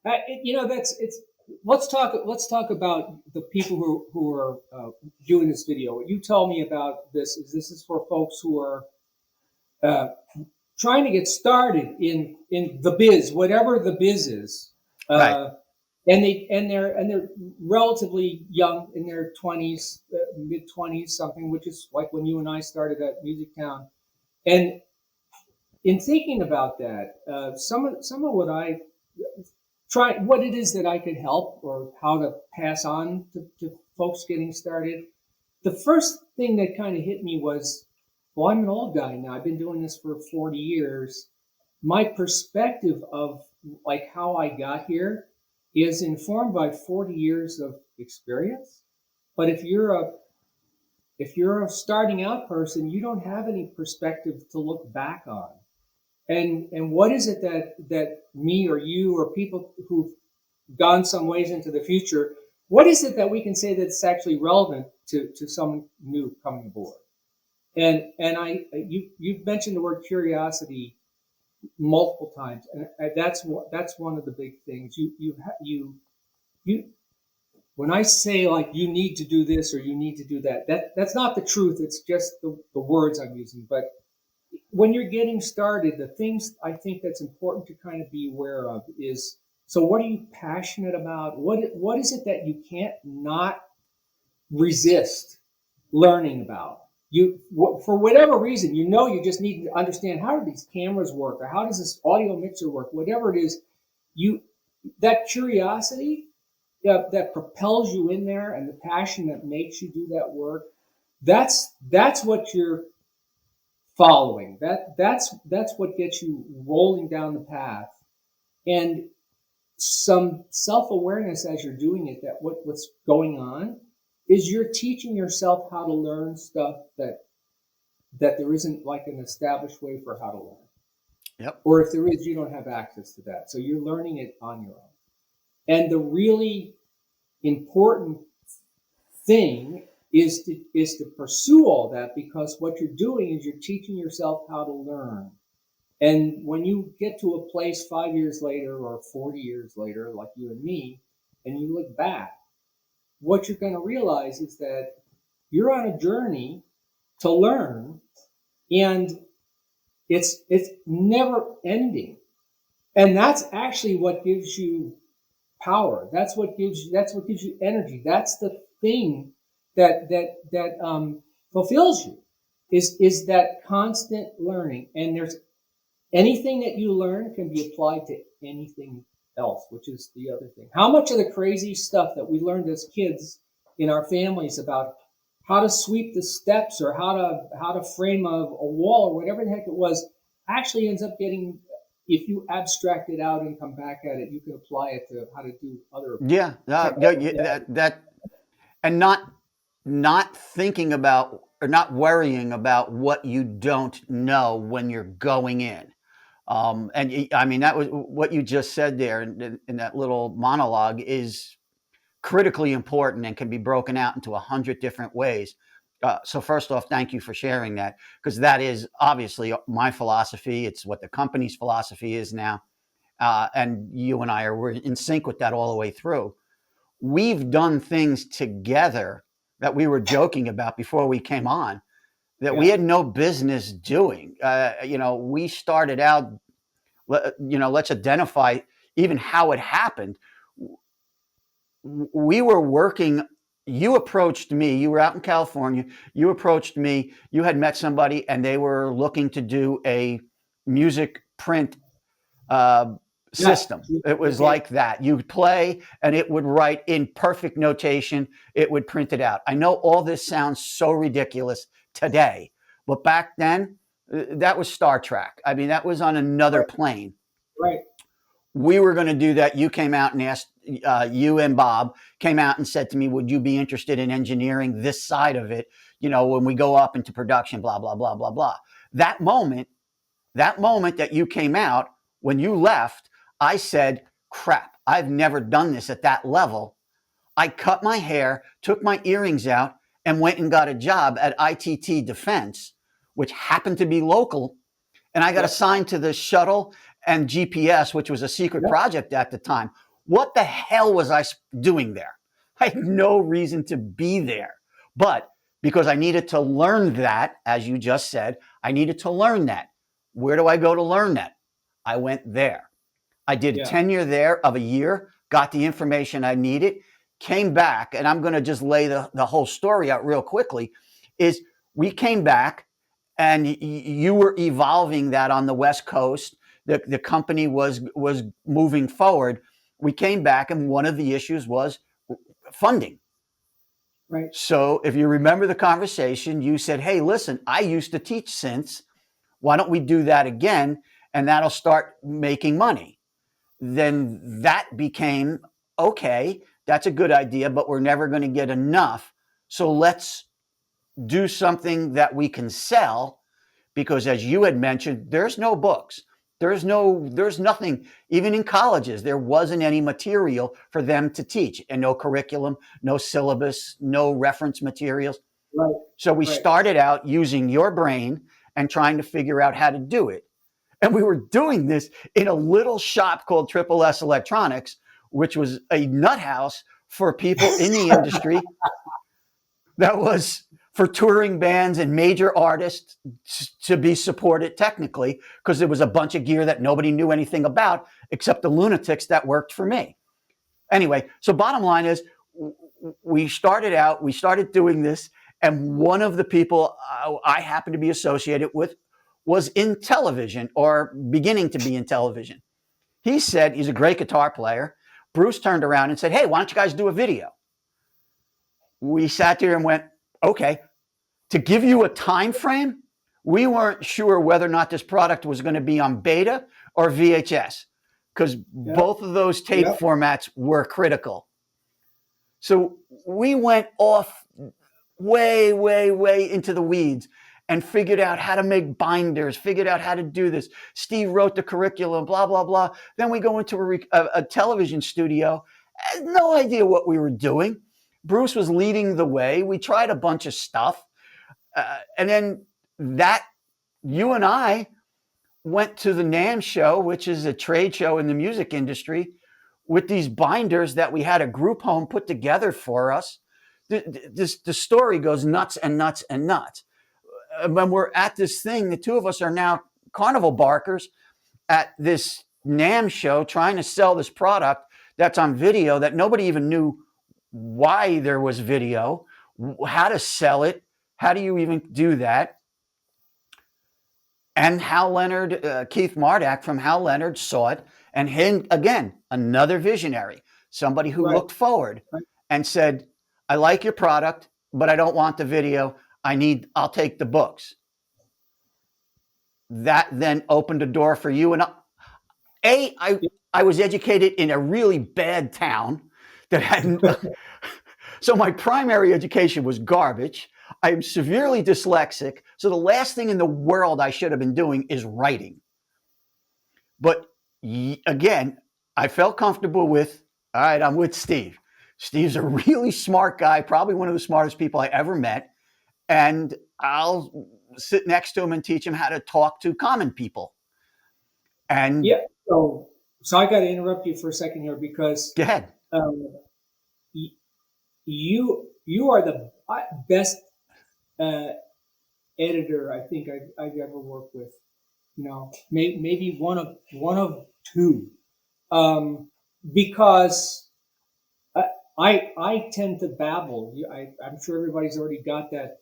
That's it's. Let's talk. Let's talk about the people who are doing this video. What you tell me about this is for folks who are uh, trying to get started in the biz, whatever the biz is, Right. uh, and they're relatively young in their 20s, mid 20s, something, which is like when you and I started at Music Town. And in thinking about that, some of what I try, what it is that I could help or how to pass on to folks getting started. The first thing that kind of hit me was, well, I'm an old guy now. I've been doing this for 40 years. My perspective of like how I got here is informed by 40 years of experience. But if you're a starting out person, you don't have any perspective to look back on. And what is it that me or you or people who've gone some ways into the future, what is it that we can say that's actually relevant to someone new coming aboard? And you've mentioned the word curiosity multiple times, and that's one of the big things. You when I say like you need to do this or you need to do that's not the truth. It's just the words I'm using. But when you're getting started, the things I think that's important to kind of be aware of is, so what are you passionate about? What is it that you can't not resist learning about? For whatever reason, you just need to understand, how do these cameras work, or how does this audio mixer work? Whatever it is, you that curiosity that propels you in there, and the passion that makes you do that work. That's what you're following. That's what gets you rolling down the path, and some self-awareness as you're doing it, that what's going on is you're teaching yourself how to learn stuff that there isn't like an established way for how to learn. Yep. Or if there is, you don't have access to that. So you're learning it on your own. And the really important thing is to pursue all that, because what you're doing is you're teaching yourself how to learn. And when you get to a place 5 years later or 40 years later, like you and me, and you look back, what you're going to realize is that you're on a journey to learn, and it's never ending. And that's actually what gives you power. That's what gives you energy. That's the thing that fulfills you, is that constant learning. And there's anything that you learn can be applied to anything else, which is the other thing. How much of the crazy stuff that we learned as kids in our families about how to sweep the steps, or how to frame a wall, or whatever the heck it was, actually ends up getting, if you abstract it out and come back at it, you can apply it to how to do other. Yeah. That and not thinking about, or not worrying about what you don't know when you're going in. And I mean, that was what you just said there in that little monologue is critically important and can be broken out into 100 different ways. So first off, thank you for sharing that, because that is obviously my philosophy. It's what the company's philosophy is now. And you and we're in sync with that all the way through. We've done things together that we were joking about before we came on that we had no business doing. We started out, let's identify even how it happened. We were working. You approached me. You were out in California. You approached me. You had met somebody, and they were looking to do a music print system. It was like that. You'd play, and it would write in perfect notation. It would print it out. I know all this sounds so ridiculous today, but back then, that was Star Trek. I mean, that was on another plane. Right. We were going to do that. You came out and asked, you and Bob came out and said to me, would you be interested in engineering this side of it? When we go up into production, blah, blah, blah, blah, blah. That moment that you came out, when you left, I said, crap, I've never done this at that level. I cut my hair, took my earrings out, and went and got a job at ITT Defense, which happened to be local. And I got assigned to the shuttle and GPS, which was a secret project at the time. What the hell was I doing there? I had no reason to be there. But because I needed to learn that, as you just said, I needed to learn that. Where do I go to learn that? I went there. I did a Yeah. tenure there of a year, got the information I needed, came back, and I'm going to just lay the whole story out real quickly, is we came back and you were evolving that on the West Coast. The company was moving forward. We came back, and one of the issues was funding. Right. So if you remember the conversation, you said, hey, listen, I used to teach synths. Why don't we do that again? And that'll start making money. Then that became, okay, that's a good idea, but we're never going to get enough. So let's do something that we can sell, because as you had mentioned, there's no books. There's nothing, even in colleges, there wasn't any material for them to teach, and no curriculum, no syllabus, no reference materials. Right. So we Right. started out using your brain and trying to figure out how to do it. And we were doing this in a little shop called Triple S Electronics, which was a nut house for people in the industry that was for touring bands and major artists to be supported technically, because there was a bunch of gear that nobody knew anything about except the lunatics that worked for me. Anyway, so bottom line is we started doing this, and one of the people I happened to be associated with was in television, or beginning to be in television. He said, he's a great guitar player. Bruce turned around and said, hey, why don't you guys do a video? We sat there and went, okay. To give you a time frame, we weren't sure whether or not this product was going to be on beta or VHS, because both of those tape formats were critical. So we went off way, way, way into the weeds and figured out how to make binders, figured out how to do this. Steve wrote the curriculum, blah, blah, blah. Then we go into a television studio. I had no idea what we were doing. Bruce was leading the way. We tried a bunch of stuff. And then you and I went to the NAMM show, which is a trade show in the music industry, with these binders that we had a group home put together for us. The story goes nuts and nuts and nuts. When we're at this thing, the two of us are now carnival barkers at this NAMM show trying to sell this product that's on video that nobody even knew why there was video, how to sell it. How do you even do that? And Hal Leonard, Keith Mardak from Hal Leonard saw it, and him, again, another visionary, somebody who looked forward and said, I like your product, but I don't want the video. I'll take the books. That then opened a door for you. And I was educated in a really bad town that hadn't. So my primary education was garbage. I'm severely dyslexic. So the last thing in the world I should have been doing is writing. But again, I felt comfortable with, all right, I'm with Steve. Steve's a really smart guy, probably one of the smartest people I ever met. And I'll sit next to him and teach him how to talk to common people. And yeah, so I got to interrupt you for a second here, because go ahead. You are the best editor I think I've ever worked with. You know, maybe one of two, because I tend to babble. I'm sure everybody's already got that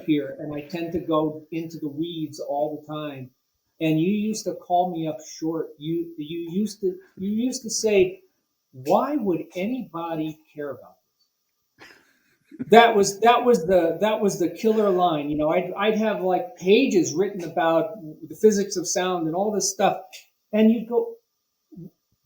here, and I tend to go into the weeds all the time. And you used to call me up short. You used to say, why would anybody care about this? That was the killer line. You know, I'd have like pages written about the physics of sound and all this stuff, and you'd go,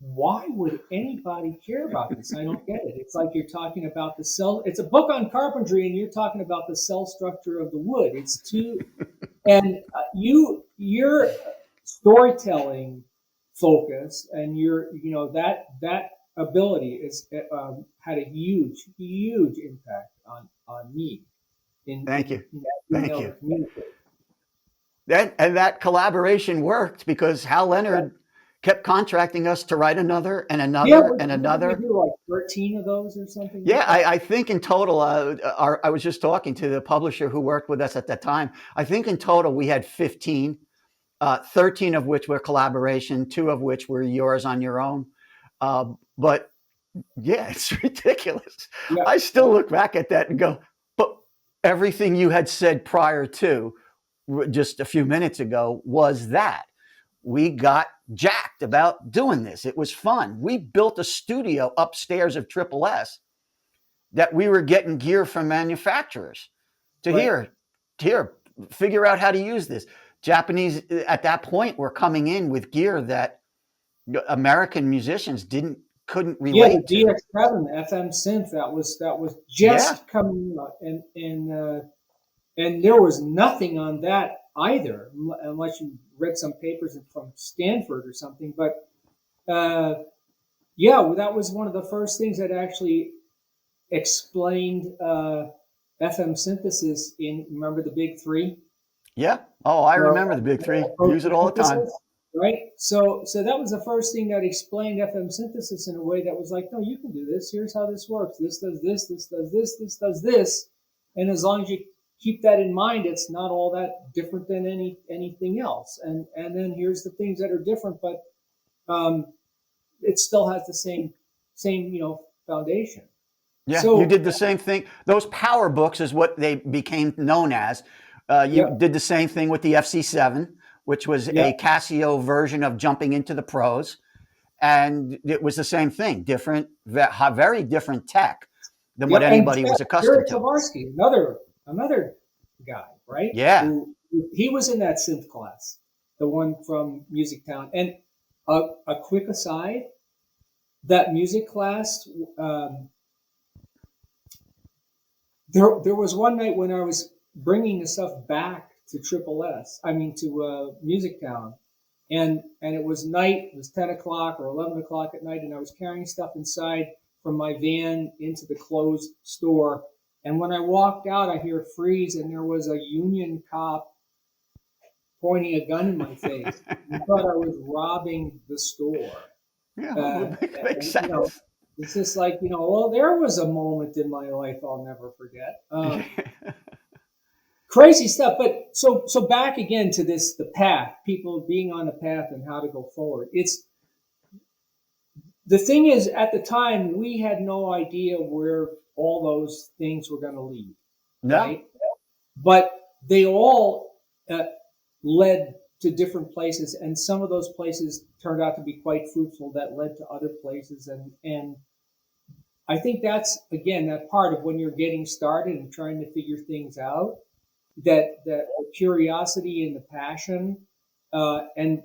why would anybody care about this? I don't get it. It's like you're talking about the cell. It's a book on carpentry, and you're talking about the cell structure of the wood. It's too, and your storytelling focus and that ability is had a huge impact on me. Thank you. Thank you. That collaboration worked because Hal Leonard kept contracting us to write another and Yeah, another and what did we another. do? Like 13 of those or something Yeah, like that? I think in total, I was just talking to the publisher who worked with us at that time. I think in total we had 15, 13 of which were collaboration, two of which were yours on your own. But yeah, it's ridiculous. Yeah, I still look back at that and go, but everything you had said prior to just a few minutes ago was that we got jacked about doing this. It was fun. We built a studio upstairs of Triple S that we were getting gear from manufacturers to right. here, figure out how to use this. Japanese at that point were coming in with gear that American musicians couldn't Yeah, the relate to. DX7 FM synth that was Yeah, just coming out, and there was nothing on that either, unless you read some papers from Stanford or something. But yeah, well, that was one of the first things that actually explained FM synthesis in, remember the big three? yeah. Oh, I So, remember the big three. Use it protein all the time. synthesis, right? So that was the first thing that explained FM synthesis in a way that was like, no, you can do this. Here's how this works. This does this. This does this. This does this. And as long as you keep that in mind, it's not all that different than anything else. And then here's the things that are different, but um, it still has the same foundation. Yeah, you So did the same thing. Those power books is what they became known as. You yeah, did the same thing with the FC7, which was yeah, a Casio version of jumping into the pros. And it was the same thing, different, very different tech than yeah. what And anybody was accustomed Jared to. Kowarski, another guy, right? Yeah. Who he was in that synth class, the one from Music Town. And a quick aside, that music class, um, there was one night when I was bringing the stuff back to Triple S, I mean to Music Town, and it was night, it was 10 o'clock or 11 o'clock at night, and I was carrying stuff inside from my van into the closed store. And when I walked out, I hear freeze, and there was a Union cop pointing a gun in my face. He thought I was robbing the store. Yeah, Uh, it makes and, sense. it's just like, well, there was a moment in my life I'll never forget. Crazy stuff. But so back again to this, the path, people being on the path and how to go forward. It's the thing is, at the time, we had no idea where all those things were going to lead, No, right? But they all led to different places, and some of those places turned out to be quite fruitful that led to other places. And I think that's, again, that part of when you're getting started and trying to figure things out, that the curiosity and the passion, and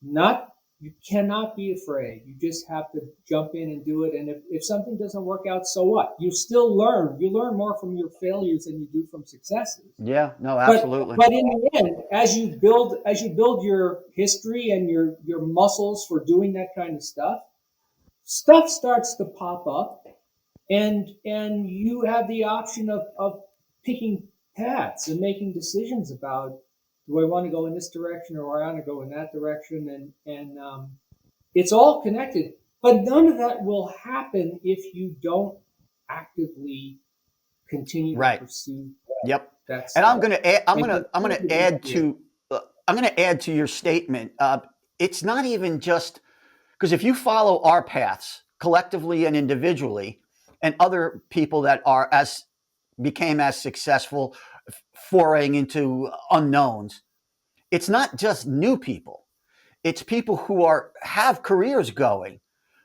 not, you cannot be afraid. You just have to jump in and do it. And if something doesn't work out, so what? You still learn. You learn more from your failures than you do from successes. yeah, no, But absolutely. but in the end, as you build your history and your muscles for doing that kind of stuff starts to pop up, and you have the option of picking paths and making decisions about, do I want to go in this direction or I want to go in that direction, and it's all connected. But none of that will happen if you don't actively continue to Right. pursue Yep. that And I'm stuff. going to add, I'm And going to I'm going to add to I'm going to add to your statement. It's not even just because if you follow our paths collectively and individually, and other people that are as became as successful foraying into unknowns, it's not just new people. It's people who have careers going,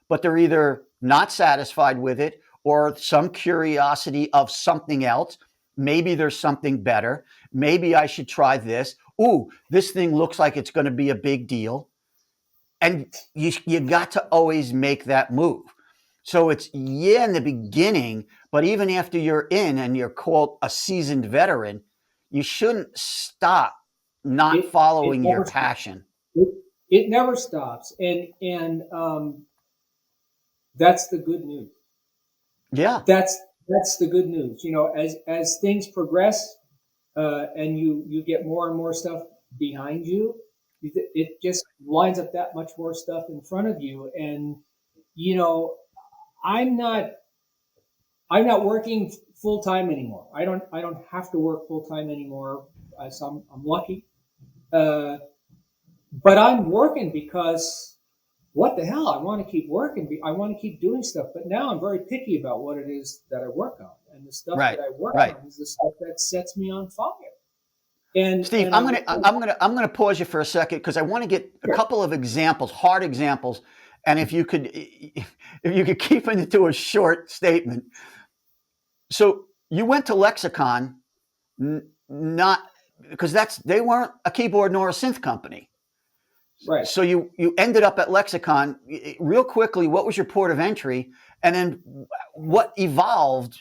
but they're either not satisfied with it or some curiosity of something else. Maybe there's something better. Maybe I should try this. Ooh, this thing looks like it's going to be a big deal. And you got to always make that move. So it's, yeah, in the beginning, but even after you're in and you're called a seasoned veteran, you shouldn't stop not it following your never stops. passion. It, it never stops, and that's the good news. Yeah. That's the good news. As things progress, and you get more and more stuff behind you, it just lines up that much more stuff in front of you. And you know, I'm not I'm not working full time anymore. I don't have to work full time anymore. So I'm lucky. Uh, but I'm working because what the hell? I want to keep working. I want to keep doing stuff. But now I'm very picky about what it is that I work on, and the stuff Right. that I work Right. on is the stuff that sets me on fire. And Steve, and I'm gonna pause you for a second because I want to get a sure. couple of examples, hard examples, and if you could keep it into a short statement. So you went to Lexicon, not because they weren't a keyboard nor a synth company. Right. So you ended up at Lexicon. Real quickly, what was your port of entry, and then what evolved?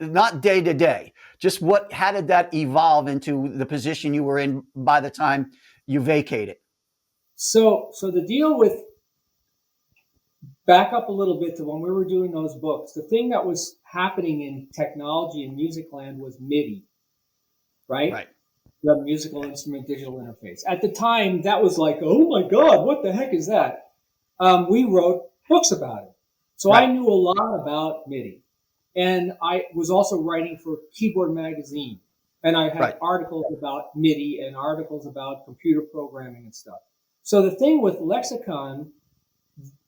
Not day to day, just how did that evolve into the position you were in by the time you vacated? So the deal with back up a little bit to when we were doing those books. The thing that was happening in technology and music land was MIDI, right? Right. The musical instrument digital interface. At the time, that was like, oh my God, what the heck is that? We wrote books about it. So I Right. knew a lot about MIDI. And I was also writing for Keyboard Magazine. And I had Right. articles about MIDI and articles about computer programming and stuff. So the thing with Lexicon,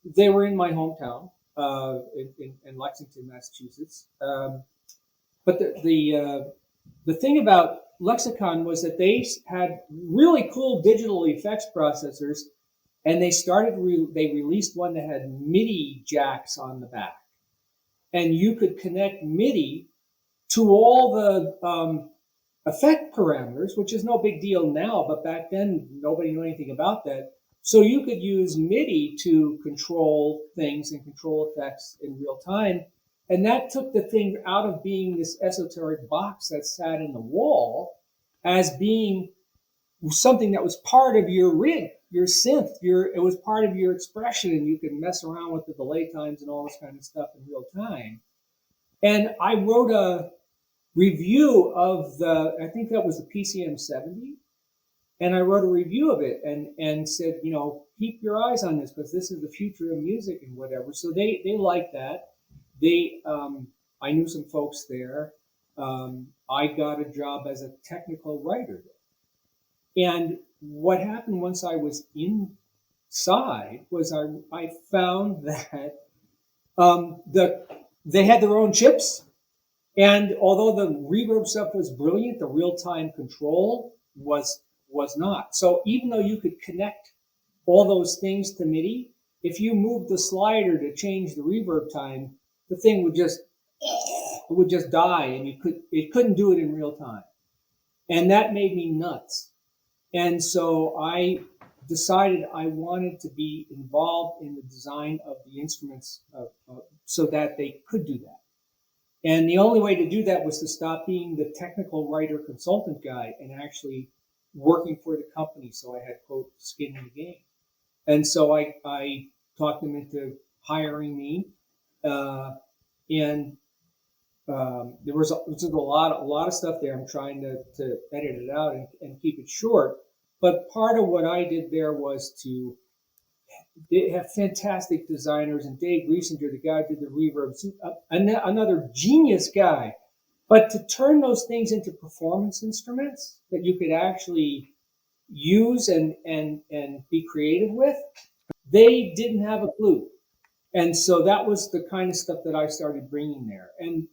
they were in my hometown in Lexington, Massachusetts. But the thing about Lexicon was that they had really cool digital effects processors, and they released one that had MIDI jacks on the back, and you could connect MIDI to all the effect parameters, which is no big deal now, but back then nobody knew anything about that. So you could use MIDI to control things and control effects in real time. And that took the thing out of being this esoteric box that sat in the wall as being something that was part of your rig, your synth, it was part of your expression, and you could mess around with the delay times and all this kind of stuff in real time. And I wrote a review of I think that was the PCM 70. And I wrote a review of it and said, keep your eyes on this because this is the future of music and whatever. So they liked that. I knew some folks there. I got a job as a technical writer there. And what happened once I was inside was I found that they had their own chips. And although the reverb stuff was brilliant, the real-time control was not. So even though you could connect all those things to MIDI, if you moved the slider to change the reverb time, the thing would just die, and it couldn't do it in real time. And that made me nuts. And so I decided I wanted to be involved in the design of the instruments so that they could do that. And the only way to do that was to stop being the technical writer consultant guy and actually working for the company. So I had, quote, skin in the game. And so I talked them into hiring me. And there was a lot of stuff there. I'm trying to edit it out and keep it short. But part of what I did there was they have fantastic designers, and Dave Riesinger, the guy who did the reverb, another genius guy. But to turn those things into performance instruments that you could actually use and be creative with, they didn't have a clue. And so that was the kind of stuff that I started bringing there. And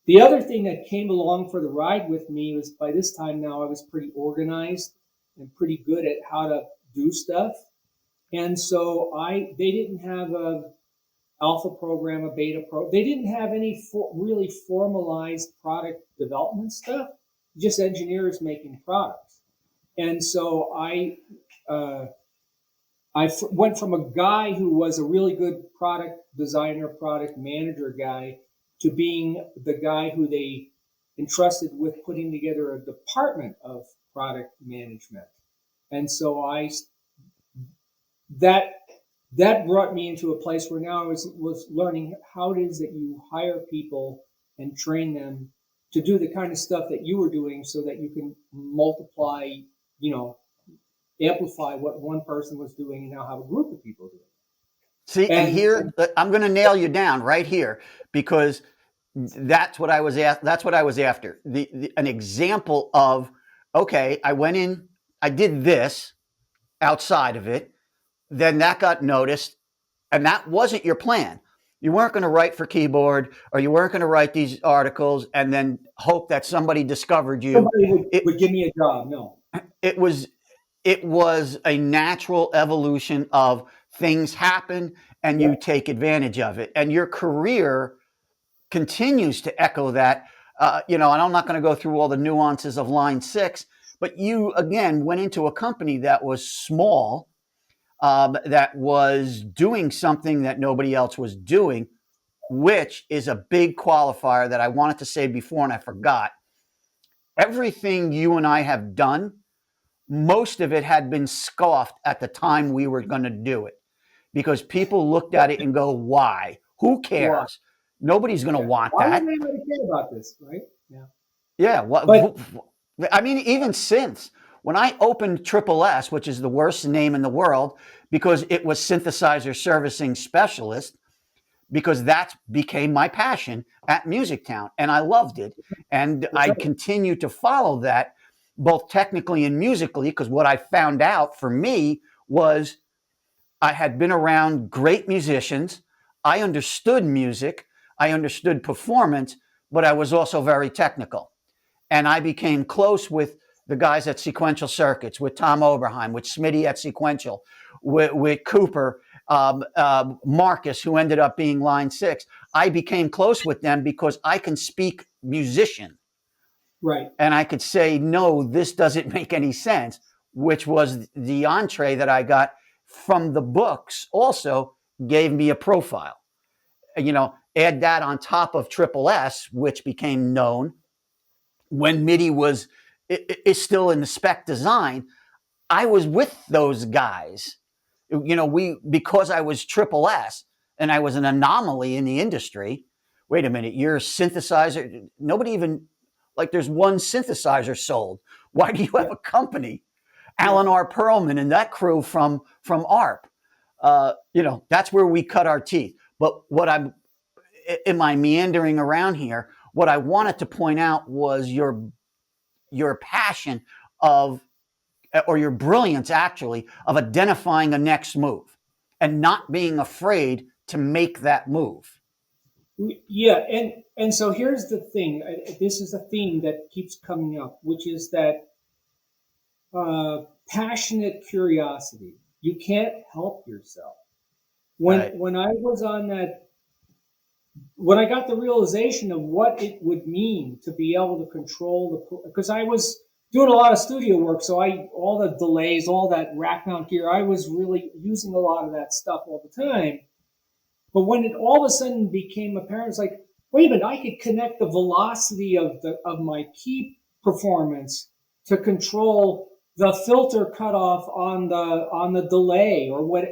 the other thing that came along for the ride with me was by this time now I was pretty organized and pretty good at how to do stuff. And so they didn't have a alpha program, a beta program. They didn't have any really formalized product development stuff, just engineers making products. And so I went from a guy who was a really good product designer, product manager guy, to being the guy who they entrusted with putting together a department of product management. And so that brought me into a place where now I was learning how it is that you hire people and train them to do the kind of stuff that you were doing so that you can multiply, amplify what one person was doing and now have a group of people doing it. See, and here I'm going to nail you down right here, because that's what I was that's what I was after. An example of, okay, I went in, I did this outside of it, then that got noticed, and that wasn't your plan. You weren't going to write for Keyboard, or you weren't going to write these articles and then hope that somebody discovered you. Somebody would give me a job. No, it was a natural evolution of things happen and you take advantage of it. And your career continues to echo that. And I'm not going to go through all the nuances of Line 6, but you, again, went into a company that was small, that was doing something that nobody else was doing, which is a big qualifier that I wanted to say before and I forgot. Everything you and I have done, most of it had been scoffed at the time we were going to do it, because people looked at it and go, why? Who cares? Why? Nobody's going to want why that. Why would anybody care about this, right? Yeah. Yeah. I mean, even synths. When I opened Triple S, which is the worst name in the world, because it was Synthesizer Servicing Specialist, because that became my passion at Musictown, and I loved it. And I continue to follow that, both technically and musically, because what I found out for me was I had been around great musicians. I understood music. I understood performance, but I was also very technical. And I became close with the guys at Sequential Circuits, with Tom Oberheim, with Smitty at Sequential, with Cooper, Marcus, who ended up being Line 6. I became close with them because I can speak musician. Right. And I could say, no, this doesn't make any sense, which was the entree that I got from the books. Also gave me a profile. Add that on top of Triple S, which became known when MIDI is still in the spec design. I was with those guys, because I was Triple S and I was an anomaly in the industry. Wait a minute, you're a synthesizer. Nobody even, there's one synthesizer sold. Why do you have a company? Alan R. Perlman and that crew from ARP. That's where we cut our teeth. But am I meandering around here? What I wanted to point out was your passion or your brilliance, actually, of identifying a next move and not being afraid to make that move. Yeah, and so here's the thing. This is a theme that keeps coming up, which is that passionate curiosity. You can't help yourself. When I was on that, when I got the realization of what it would mean to be able to control because I was doing a lot of studio work, so all the delays, all that rack mount gear, I was really using a lot of that stuff all the time. But when it all of a sudden became apparent, it's like, wait a minute, I could connect the velocity of my key performance to control the filter cutoff on the delay, or what.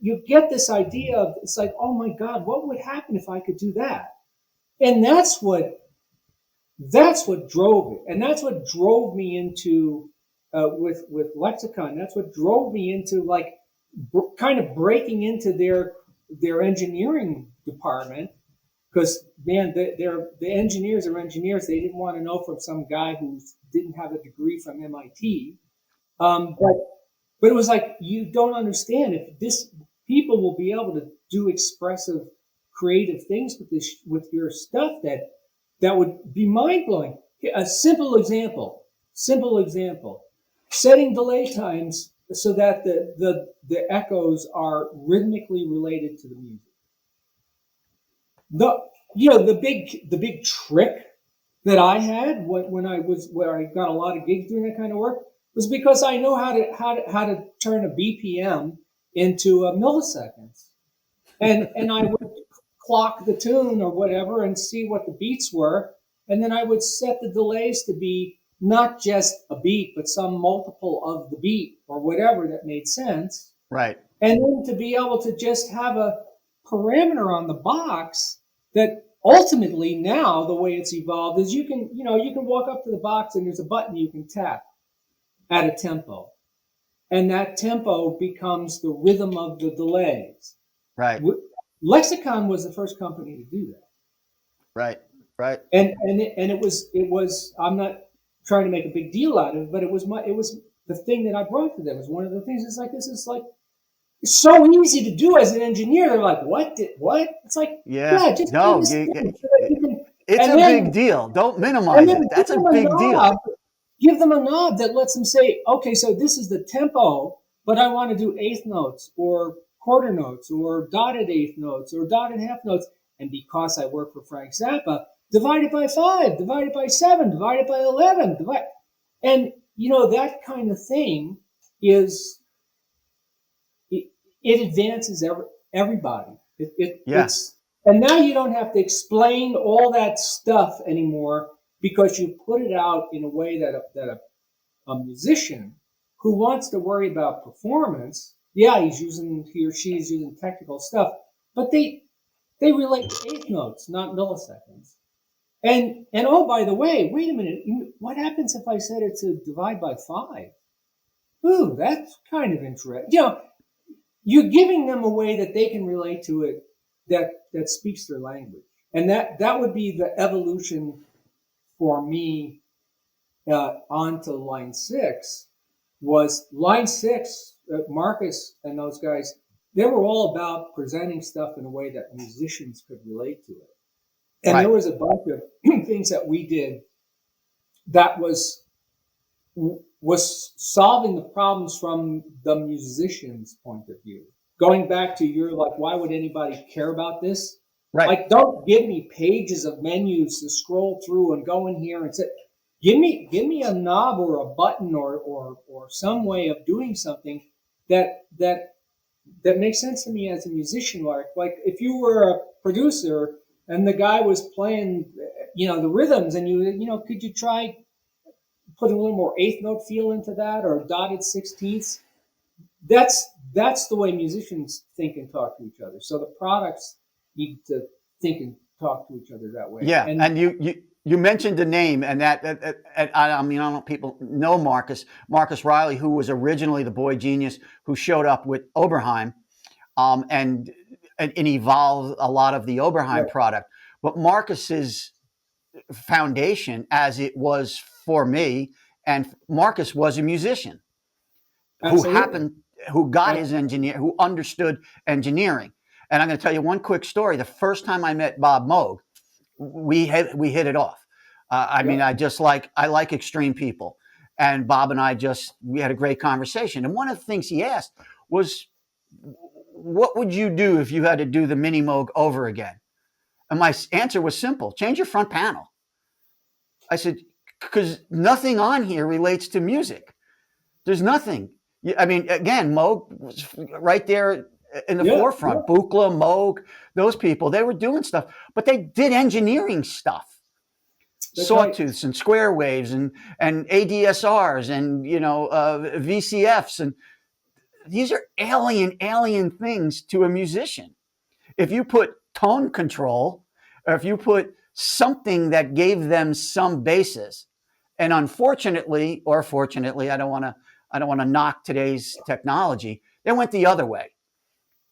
You get this idea of, it's like, oh my God, what would happen if I could do that? And that's what drove it, and that's what drove me into with Lexicon. That's what drove me into kind of breaking into their engineering department, because man, the engineers are engineers. They didn't want to know from some guy who didn't have a degree from MIT. But it was like, you don't understand, if this people will be able to do expressive, creative things with your stuff that would be mind blowing. A simple example, setting delay times so that the echoes are rhythmically related to the music. The big trick that I had where I got a lot of gigs doing that kind of work was because I know how to turn a BPM into milliseconds, and I would clock the tune or whatever and see what the beats were, and then I would set the delays to be not just a beat, but some multiple of the beat or whatever that made sense. Right. And then to be able to just have a parameter on the box that ultimately, now the way it's evolved is you can walk up to the box and there's a button you can tap. at a tempo. And that tempo becomes the rhythm of the delays. Right. Lexicon was the first company to do that. Right. Right. And it was I'm not trying to make a big deal out of it, but it was the thing that I brought to them. It was one of the things. It's like this is like it's so easy to do as an engineer. They're like, what? It's like, Yeah. yeah, just do No, this thing so that you can, it's a big deal. Don't and minimize then it. That's a big deal. give them a knob that lets them say, okay, so this is the tempo, but I want to do eighth notes or quarter notes or dotted eighth notes or dotted half notes. And because I work for Frank Zappa, divide it by 5, divide it by 7, divide it by 11, and that kind of thing is it advances everybody. Yeah. It's and now you don't have to explain all that stuff anymore because you put it out in a way that a musician who wants to worry about performance, he or she is using technical stuff, but they relate to eighth notes, not milliseconds. And oh, by the way, wait a minute, what happens if I set it to divide by 5? Ooh, that's kind of interesting. You're giving them a way that they can relate to it that speaks their language, and that would be the evolution for me onto line 6. Was line 6, Marcus and those guys, they were all about presenting stuff in a way that musicians could relate to it. And Right. there was a bunch of things that we did that was solving the problems from the musician's point of view. Going back to your, like, why would anybody care about this? Right. Like, don't give me pages of menus to scroll through and go in here and say, give me a knob or a button or some way of doing something that makes sense to me as a musician. Like if you were a producer and the guy was playing, the rhythms, and could you try putting a little more eighth note feel into that or dotted sixteenths? That's the way musicians think and talk to each other. So the products need to think and talk to each other that way. Yeah, and you mentioned a name, and I mean, I don't know if people know Marcus Riley, who was originally the boy genius who showed up with Oberheim, and evolved a lot of the Oberheim product. But Marcus's foundation, as it was for me, and Marcus was a musician who got his engineer, who understood engineering. And I'm going to tell you one quick story. The first time I met Bob Moog, we hit it off. I mean, I like extreme people, and Bob and I we had a great conversation. And one of the things he asked was, "What would you do if you had to do the Mini Moog over again?" And my answer was simple: change your front panel. I said, because nothing on here relates to music. There's nothing. I mean, again, Moog was right there in the forefront. Yeah. Buchla, Moog, those people, they were doing stuff, but they did engineering stuff. That's sawtooths, right. And square waves and ADSRs and, VCFs. And these are alien things to a musician. If you put tone control, or if you put something that gave them some basis, and unfortunately, or fortunately, I don't want to knock today's technology, they went the other way.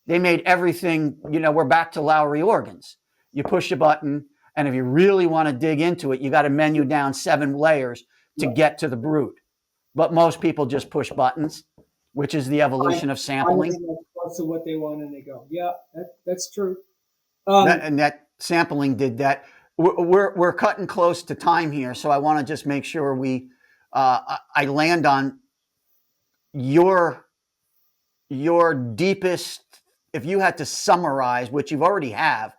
They made everything, we're back to Lowry organs. You push a button, and if you really want to dig into it, you got to menu down 7 layers to get to the root. But most people just push buttons, which is the evolution of sampling. Close to what they want, and they go, yeah, that's true. That sampling did that. We're cutting close to time here, so I want to just make sure I land on your deepest, if you had to summarize, which you've already have,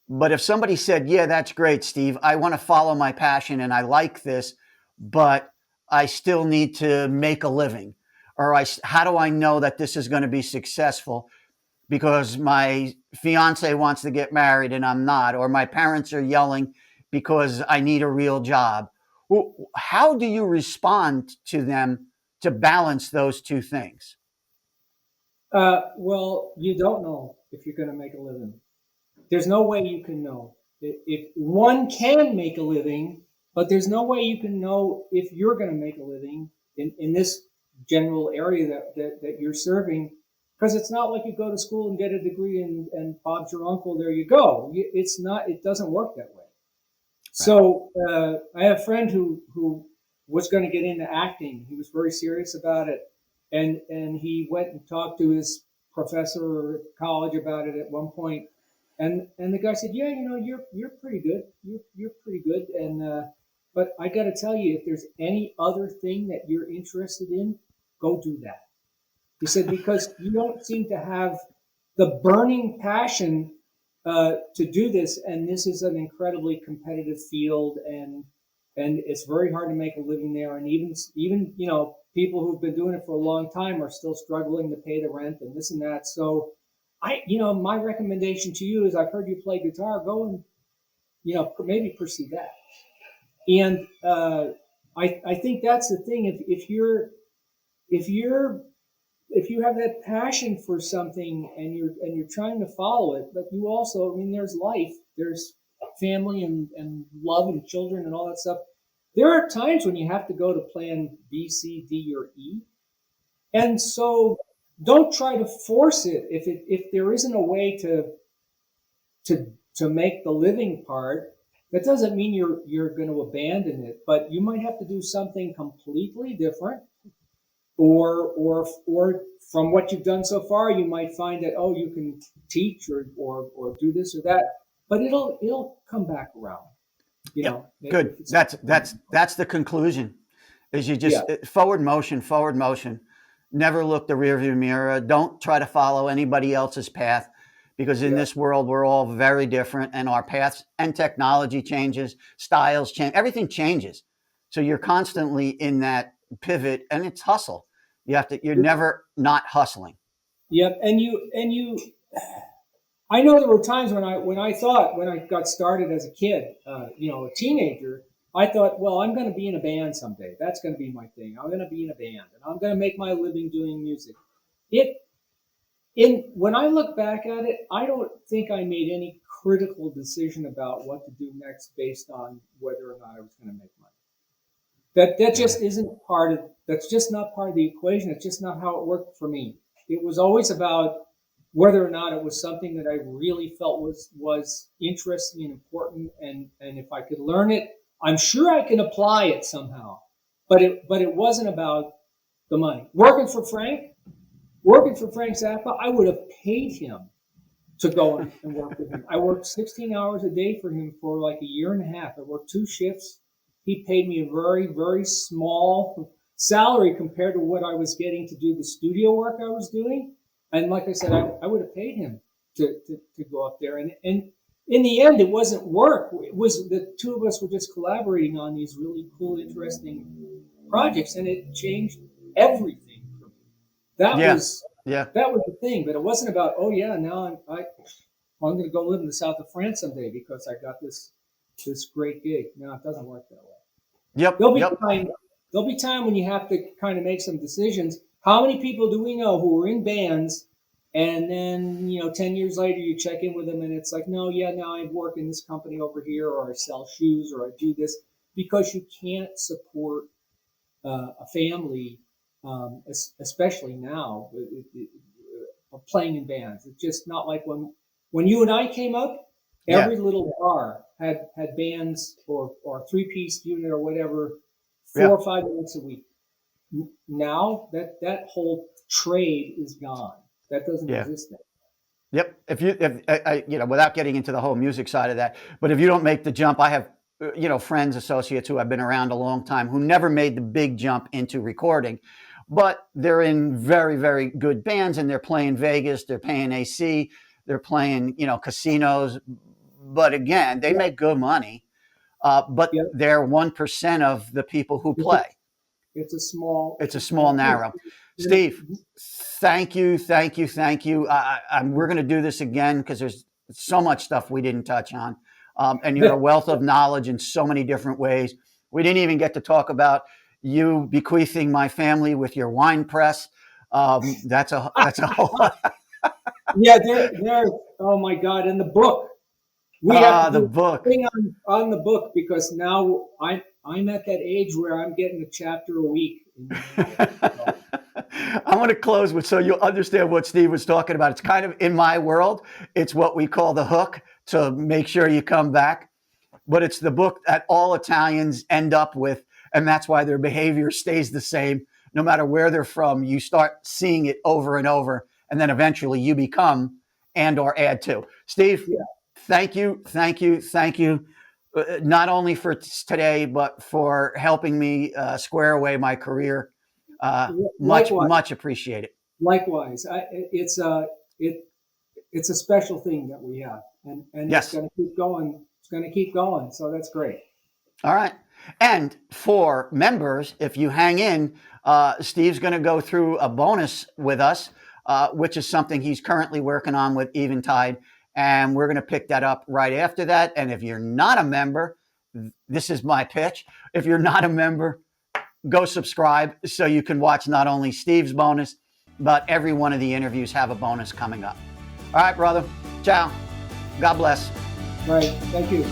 but if somebody said, yeah, that's great, Steve, I want to follow my passion and I like this, but I still need to make a living, or how do I know that this is going to be successful? Because my fiance wants to get married and I'm not, or my parents are yelling because I need a real job. How do you respond to them to balance those two things? Well, you don't know if you're going to make a living. There's no way you can know. If one can make a living, but there's no way you can know if you're going to make a living in this general area that you're serving, because it's not like you go to school and get a degree and Bob's your uncle, there you go. It's not, it doesn't work that way. So I have a friend who was going to get into acting. He was very serious about it, and he went and talked to his professor at college about it at one point, and the guy said, "Yeah, you're pretty good. You're pretty good, and but I got to tell you, if there's any other thing that you're interested in, go do that." He said, because you don't seem to have the burning passion to do this, and this is an incredibly competitive field, and it's very hard to make a living there. And even people who've been doing it for a long time are still struggling to pay the rent and this and that. So my recommendation to you is, I've heard you play guitar, go and maybe pursue that. And I think that's the thing. If you have that passion for something and you're trying to follow it, but you also, there's life, there's family and love and children and all that stuff. There are times when you have to go to plan B, C, D, or E. And so don't try to force it. If there isn't a way to make the living part, that doesn't mean you're going to abandon it, but you might have to do something completely different. Or from what you've done so far, you might find that, you can teach or do this or that, but it'll come back around. Good. That's the conclusion. Is you just forward motion. Never look the rearview mirror. Don't try to follow anybody else's path, because in this world we're all very different, and our paths and technology changes, styles change, everything changes. So you're constantly in that pivot, and it's hustle. You're never not hustling. Yep. And I know there were times when I thought, when I got started as a kid, a teenager, I thought, well, I'm going to be in a band someday. That's going to be my thing. I'm going to be in a band and I'm going to make my living doing music. When I look back at it, I don't think I made any critical decision about what to do next based on whether or not I was going to make money. That just isn't that's just not part of the equation. It's just not how it worked for me. It was always about whether or not it was something that I really felt was interesting and important, and if I could learn it, I'm sure I can apply it somehow. But it wasn't about the money. Working for Frank Zappa, I would have paid him to go and work with him. I worked 16 hours a day for him for like a year and a half. I worked 2 shifts. He paid me a very, very small salary compared to what I was getting to do the studio work I was doing. And like I said, I would have paid him to go up there. And in the end, it wasn't work. It was the two of us were just collaborating on these really cool, interesting projects, and it changed everything for me. That was the thing. But it wasn't about, now I'm going to go live in the south of France someday because I got this great gig. No, it doesn't work that way. Yep. There'll be time when you have to kind of make some decisions. How many people do we know who are in bands, and then 10 years later you check in with them and it's like, now I work in this company over here, or I sell shoes, or I do this, because you can't support a family, especially now, playing in bands. It's just not like when you and I came up. Every little bar had bands or 3-piece unit or whatever, 4 or 5 minutes a week. Now that whole trade is gone. That doesn't exist now. Yep. If without getting into the whole music side of that, but if you don't make the jump, I have friends, associates who have been around a long time who never made the big jump into recording, but they're in very, very good bands, and they're playing Vegas, they're paying AC, they're playing casinos. But again, they make good money, but they're 1% of the people who play. It's a small narrow. Steve, thank you. We're going to do this again because there's so much stuff we didn't touch on, and you're a wealth of knowledge in so many different ways. We didn't even get to talk about you bequeathing my family with your wine press. That's a whole lot. There. Oh my God! And the book. We have to do book thing on the book, because now I'm at that age where I'm getting a chapter a week in your life. So, I'm going to close with, so you'll understand what Steve was talking about. It's kind of in my world. It's what we call the hook to make sure you come back. But it's the book that all Italians end up with. And that's why their behavior stays the same. No matter where they're from, you start seeing it over and over. And then eventually you become and or add to. Steve, yeah. Thank you. Not only for today, but for helping me square away my career. Much appreciated. Likewise, it's a special thing that we have, and Yes. it's going to keep going. It's going to keep going. So that's great. All right. And for members, if you hang in, Steve's going to go through a bonus with us, which is something he's currently working on with Eventide. And we're going to pick that up right after that. And if you're not a member, this is my pitch. If you're not a member, go subscribe so you can watch not only Steve's bonus, but every one of the interviews have a bonus coming up. All right, brother. Ciao. God bless. Right. Thank you.